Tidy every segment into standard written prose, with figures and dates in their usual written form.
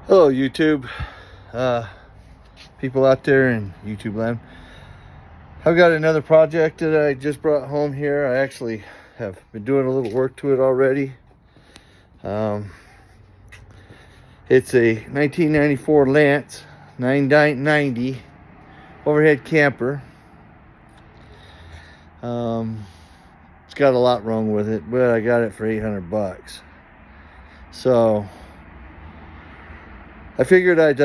Hello, YouTube. People out there in YouTube land. I've got another project that I just brought home here. I actually have been doing a little work to it already. It's a 1994 Lance 990 overhead camper. It's got a lot wrong with it, but I got it for 800 bucks. So I figured I'd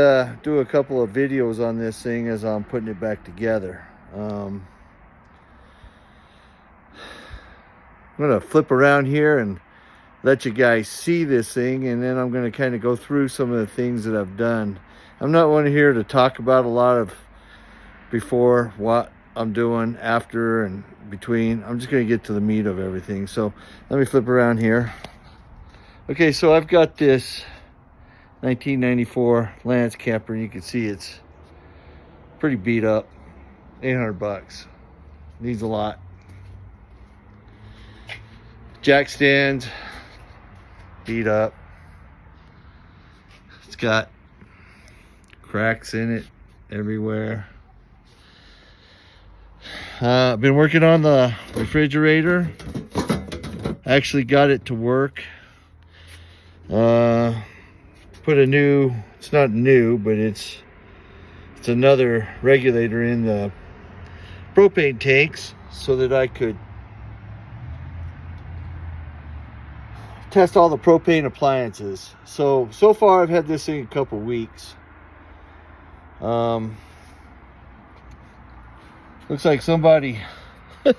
do a couple of videos on this thing as I'm putting it back together. I'm gonna flip around here and let you guys see this thing, and then I'm gonna kind of go through some of the things that I've done. I'm not one here to talk about a lot of before, what I'm doing, after, and between. I'm just gonna get to the meat of everything. So let me flip around here. Okay, so I've got this 1994 Lance camper, and you can see it's pretty beat up. 800 bucks. Needs a lot. Jack stands, beat up. It's got cracks in it everywhere. I've been working on the refrigerator. Actually got it to work. Put a new, it's not new, but it's another regulator in the propane tanks so that I could test all the propane appliances. So far I've had this thing a couple weeks. Looks like somebody put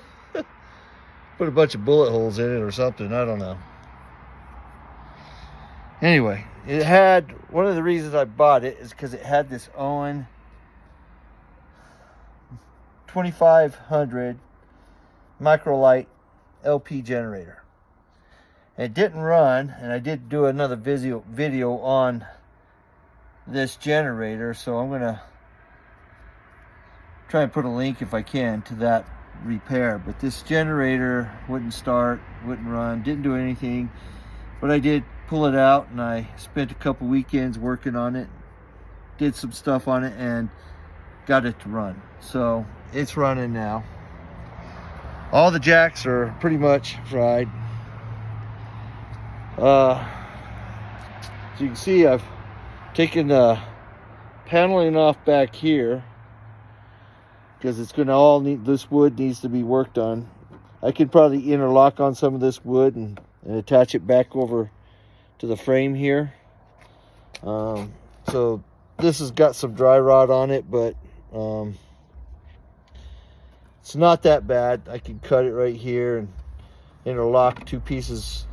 a bunch of bullet holes in it or something. I don't know. Anyway, it had, one of the reasons I bought it is because it had this Owen 2500 microlight LP generator. It didn't run, and I did do another video on this generator, so I'm gonna try and put a link if I can to that repair. But this generator wouldn't start, wouldn't run, didn't do anything. But I did pull it out, and I spent a couple weekends working on it, did some stuff on it, and got it to run. So it's running now. All the jacks are pretty much fried. So you can see I've taken the paneling off back here because it's gonna all need, this wood needs to be worked on. I could probably interlock on some of this wood and attach it back over to the frame here. So this has got some dry rot on it, but it's not that bad. I can cut it right here and interlock two pieces,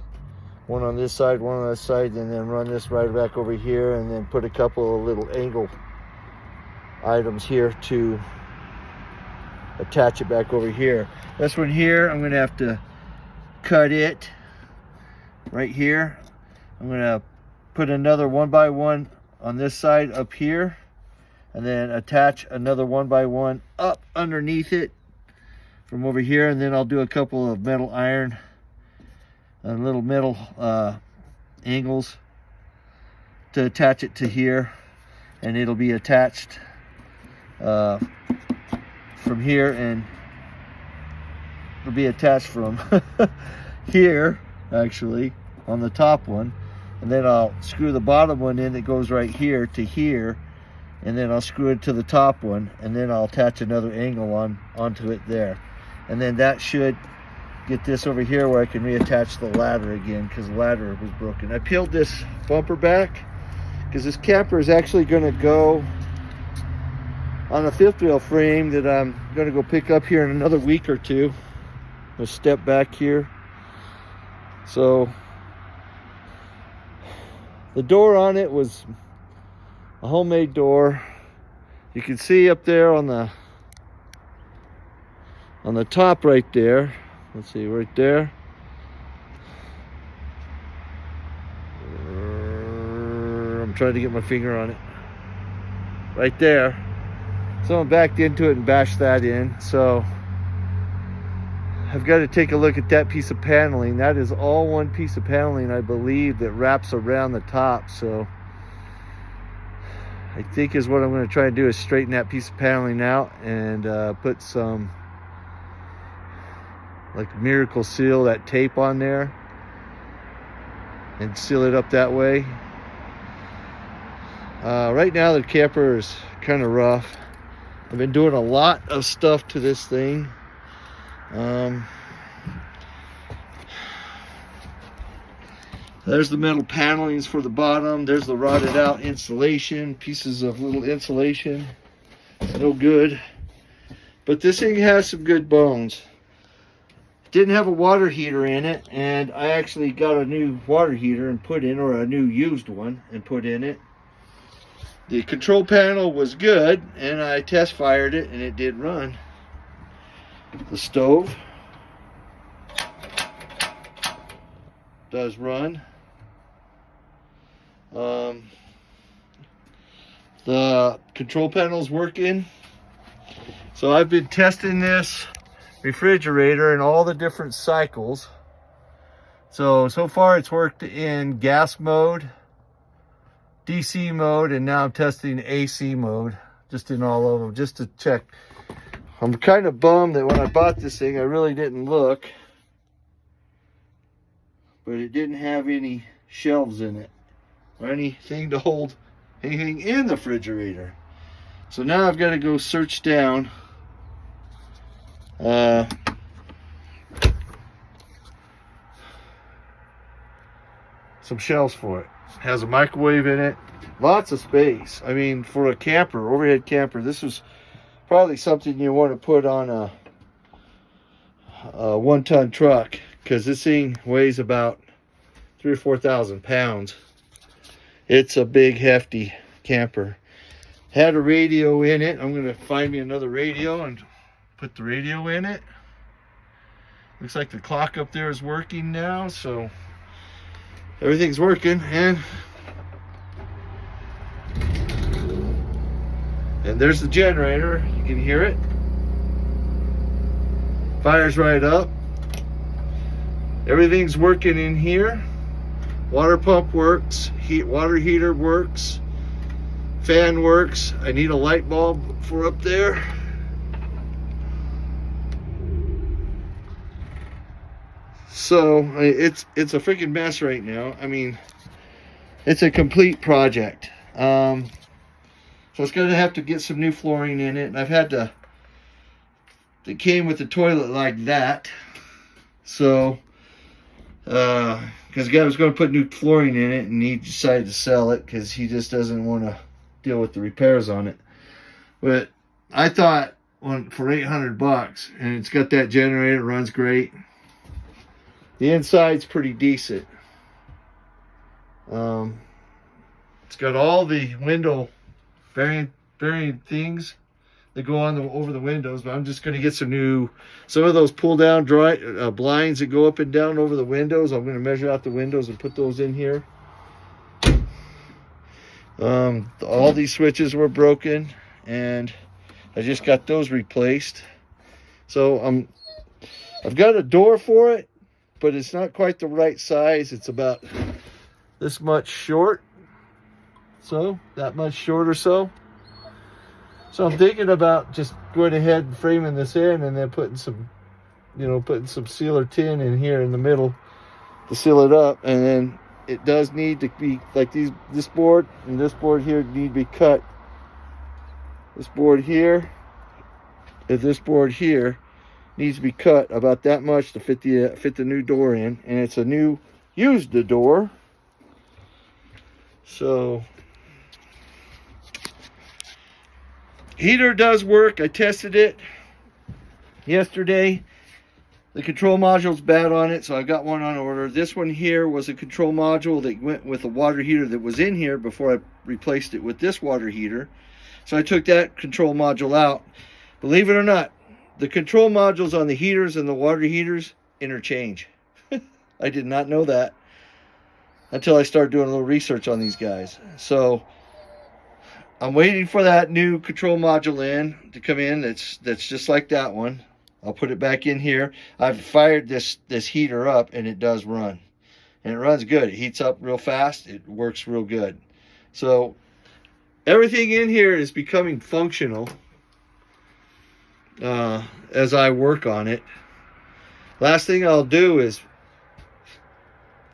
one on this side, one on that side, and then run this right back over here, and then put a couple of little angle items here to attach it back over here. This one here, I'm gonna have to cut it right here. I'm gonna put another 1x1 on this side up here, and then attach another 1x1 up underneath it from over here, and then I'll do a couple of metal iron and little metal angles to attach it to here, and it'll be attached from here, and it'll be attached from here actually on the top one, and then I'll screw the bottom one in that goes right here to here, and then I'll screw it to the top one, and then I'll attach another angle onto it there, and then that should get this over here where I can reattach the ladder again, because the ladder was broken. I peeled this bumper back because this camper is actually going to go on a fifth wheel frame that I'm going to go pick up here in another week or two. Let's step back here. So the door on it was a homemade door. You can see up there on the top right there. Let's see, right there. I'm trying to get my finger on it. Right there. Someone backed into it and bashed that in. So I've got to take a look at that piece of paneling. That is all one piece of paneling, I believe, that wraps around the top. So I think is what I'm going to try to do, is straighten that piece of paneling out and put some like Miracle Seal, that tape on there, and seal it up that way. Right now the camper is kind of rough. I've been doing a lot of stuff to this thing. There's the metal panelings for the bottom. There's the rotted out insulation, pieces of little insulation. No good. But this thing has some good bones. Didn't have a water heater in it, and I actually got a new water heater and put in, or a new used one and put in it. The control panel was good, and I test fired it and it did run. The stove does run. The control panel's working. So I've been testing this refrigerator in all the different cycles. So far it's worked in gas mode, DC mode, and now I'm testing AC mode, just in all of them, just to check. I'm kind of bummed that when I bought this thing, I really didn't look, but it didn't have any shelves in it or anything to hold anything in the refrigerator. So now I've got to go search down some shelves for it. Has a microwave in it, lots of space. I mean, for a camper, overhead camper, this is probably something you want to put on a 1-ton truck, because this thing weighs about 3,000 or 4,000 pounds. It's a big, hefty camper. Had a radio in it. I'm gonna find me another radio and put the radio in it. Looks like the clock up there is working now, so everything's working. And there's the generator. You can hear it. Fires right up. Everything's working in here. Water pump works. Water heater works. Fan works. I need a light bulb for up there. So it's a freaking mess right now. I mean, it's a complete project. So it's gonna have to get some new flooring in it, and I've had to. It came with the toilet like that, so because the guy was going to put new flooring in it, and he decided to sell it because he just doesn't want to deal with the repairs on it. But I thought, for $800, and it's got that generator, runs great. The inside's pretty decent. It's got all the window varying things that go on over the windows, but I'm just going to get some of those pull down blinds that go up and down over the windows. I'm going to measure out the windows and put those in here. All these switches were broken, and I just got those replaced. So I've got a door for it, but it's not quite the right size. It's about this much short, so that much short or so. So I'm thinking about just going ahead and framing this in, and then putting some sealer tin in here in the middle to seal it up. And then it does need to be like this board and this board here need to be cut. This board here and this board here needs to be cut about that much to fit the new door in, and it's a new used door. So heater does work. I tested it yesterday. The control module's bad on it, so I got one on order. This one here was a control module that went with a water heater that was in here before I replaced it with this water heater. So I took that control module out. Believe it or not, the control modules on the heaters and the water heaters interchange. I did not know that until I started doing a little research on these guys. So I'm waiting for that new control module to come in. That's just like that one. I'll put it back in here. I've fired this heater up, and it does run. And it runs good. It heats up real fast. It works real good. So everything in here is becoming functional as I work on it. Last thing I'll do is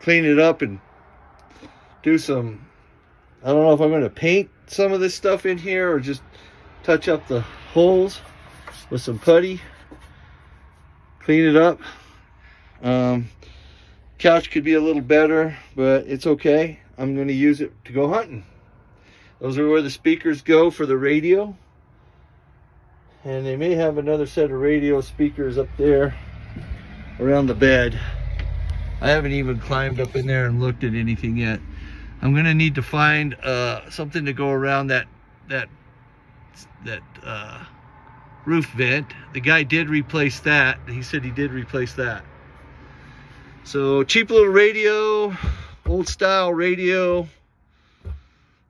clean it up and do some, I don't know if I'm going to paint some of this stuff in here or just touch up the holes with some putty, clean it up. Couch could be a little better, but it's okay. I'm going to use it to go hunting. Those are where the speakers go for the radio. And they may have another set of radio speakers up there around the bed. I haven't even climbed up in there and looked at anything yet. I'm going to need to find something to go around that roof vent. The guy did replace that. He said he did replace that. So cheap little radio, old style radio.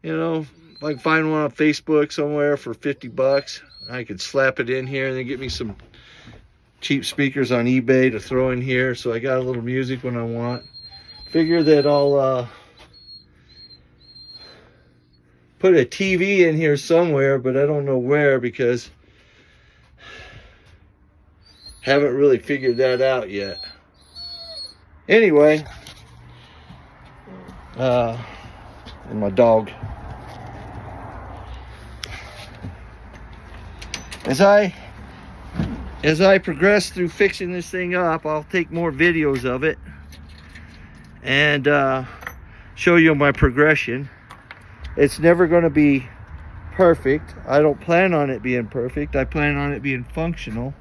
You know, if I can find one on Facebook somewhere for 50 bucks, I could slap it in here and then get me some cheap speakers on eBay to throw in here, so I got a little music when I want. Figure that I'll put a TV in here somewhere, but I don't know where because haven't really figured that out yet. Anyway, and my dog. As I progress through fixing this thing up, I'll take more videos of it and show you my progression. It's never going to be perfect. I don't plan on it being perfect. I plan on it being functional.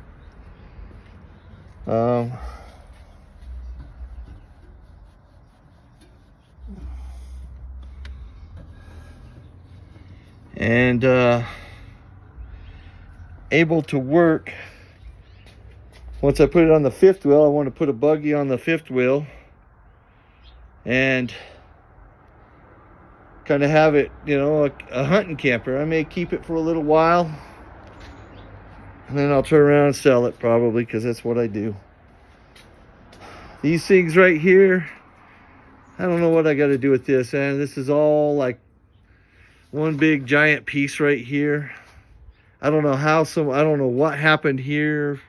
And able to work. Once I put it on the fifth wheel, I want to put a buggy on the fifth wheel and kind of have it, you know, a hunting camper. I may keep it for a little while and then I'll turn around and sell it probably, because that's what I do. These things right here, I don't know what I got to do with this, and this is all like one big giant piece right here. I don't know how I don't know what happened here.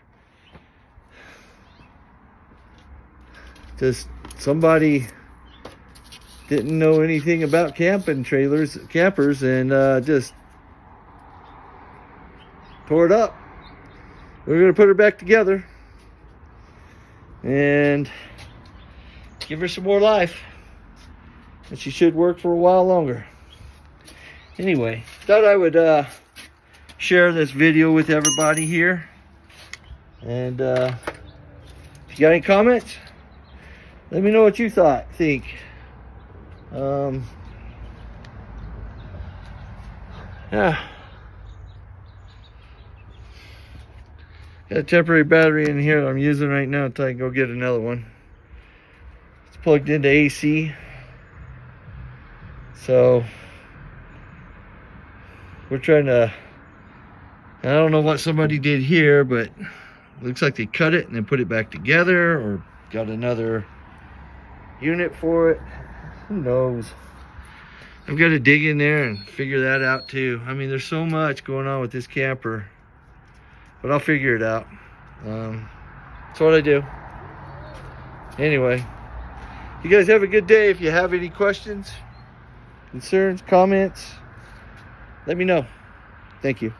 Just somebody didn't know anything about campers, and just tore it up. We're gonna put her back together and give her some more life, and she should work for a while longer. Anyway, thought I would share this video with everybody here, and if you got any comments, let me know what you think. Yeah, got a temporary battery in here that I'm using right now until I can go get another one. It's plugged into AC, so we're trying to, I don't know what somebody did here, but it looks like they cut it and then put it back together, or got another unit for it. Who knows? I've got to dig in there and figure that out too. I mean, there's so much going on with this camper, but I'll figure it out. That's what I do. Anyway, you guys have a good day. If you have any questions, concerns, comments, let me know. Thank you.